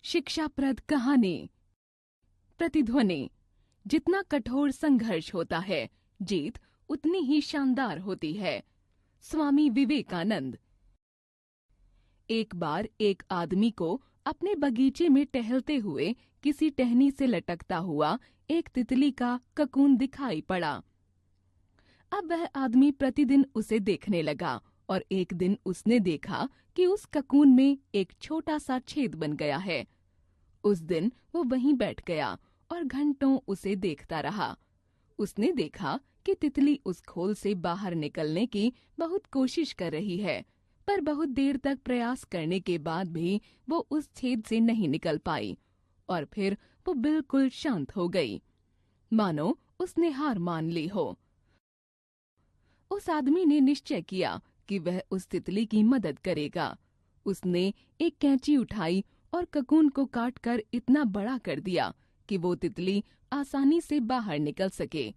शिक्षाप्रद कहानी। प्रतिध्वनि। जितना कठोर संघर्ष होता है, जीत उतनी ही शानदार होती है। स्वामी विवेकानंद। एक बार एक आदमी को अपने बगीचे में टहलते हुए किसी टहनी से लटकता हुआ एक तितली का ककून दिखाई पड़ा। अब वह आदमी प्रतिदिन उसे देखने लगा और एक दिन उसने देखा कि उस ककून में एक छोटा सा छेद बन गया है। उस दिन वो वहीं बैठ गया और घंटों उसे देखता रहा। उसने देखा कि तितली उस खोल से बाहर निकलने की बहुत कोशिश कर रही है, पर बहुत देर तक प्रयास करने के बाद भी वो उस छेद से नहीं निकल पाई और फिर वो बिल्कुल शांत हो गई, मानो उसने हार मान ली हो। उस आदमी ने निश्चय किया कि वह उस तितली की मदद करेगा। उसने एक कैंची उठाई और ककून को काटकर इतना बड़ा कर दिया कि वो तितली आसानी से बाहर निकल सके।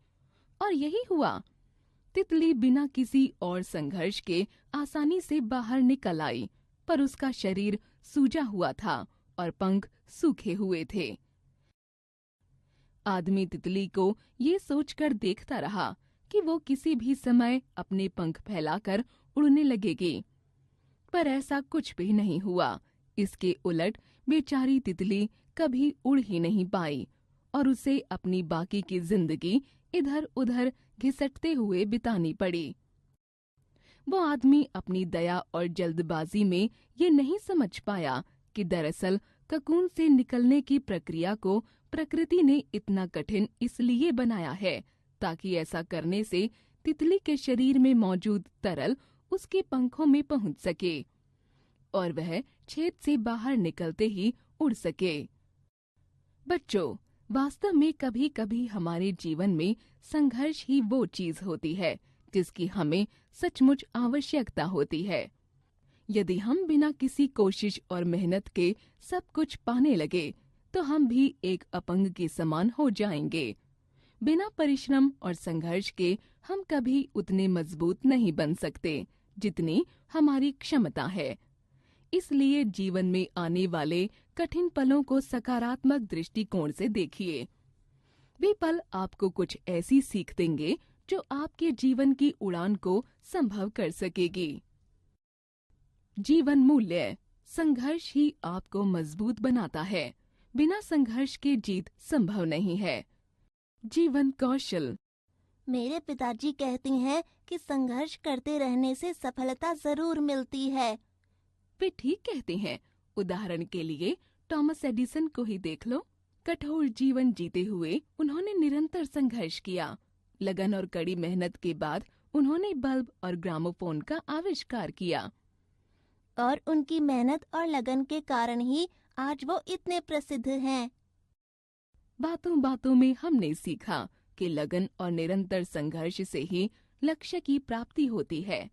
और यही हुआ। तितली बिना किसी और संघर्ष के आसानी से बाहर निकल आई, पर उसका शरीर सूजा हुआ था और पंख सूखे हुए थे। आदमी तितली को ये सोचकर देखता रहा कि वो किसी भी समय अपने पंख फैलाकर उड़ने लगेगी, पर ऐसा कुछ भी नहीं हुआ। इसके उलट बेचारी तितली कभी उड़ ही नहीं पाई और उसे अपनी बाकी की जिंदगी इधर-उधर घिसटते हुए बितानी पड़ी। वो आदमी अपनी दया और जल्दबाजी में ये नहीं समझ पाया कि दरअसल ककून से निकलने की प्रक्रिया को प्रकृति ने इतना कठिन इसलिए बनाया है ताकि ऐसा करने से तितली के शरीर में मौजूद तरल उसके पंखों में पहुंच सके और वह छेद से बाहर निकलते ही उड़ सके। बच्चों, वास्तव में कभी-कभी हमारे जीवन में संघर्ष ही वो चीज होती है जिसकी हमें सचमुच आवश्यकता होती है। यदि हम बिना किसी कोशिश और मेहनत के सब कुछ पाने लगे, तो हम भी एक अपंग के समान हो जाएंगे। बिना परिश्रम और संघर्ष के हम कभी उतने मजबूत नहीं बन सकते जितनी हमारी क्षमता है। इसलिए जीवन में आने वाले कठिन पलों को सकारात्मक दृष्टिकोण से देखिए। वे पल आपको कुछ ऐसी सीख देंगे जो आपके जीवन की उड़ान को संभव कर सकेगी। जीवन मूल्य। संघर्ष ही आपको मजबूत बनाता है। बिना संघर्ष के जीत संभव नहीं है। जीवन कौशल। मेरे पिताजी कहते हैं कि संघर्ष करते रहने से सफलता जरूर मिलती है। वे ठीक कहते हैं। उदाहरण के लिए थॉमस एडिसन को ही देख लो। कठोर जीवन जीते हुए उन्होंने निरंतर संघर्ष किया। लगन और कड़ी मेहनत के बाद उन्होंने बल्ब और ग्रामोफोन का आविष्कार किया। और उनकी मेहनत और लगन के कारण ही आज वो इतने प्रसिद्ध हैं। बातों बातों में हमने सीखा कि लगन और निरंतर संघर्ष से ही लक्ष्य की प्राप्ति होती है।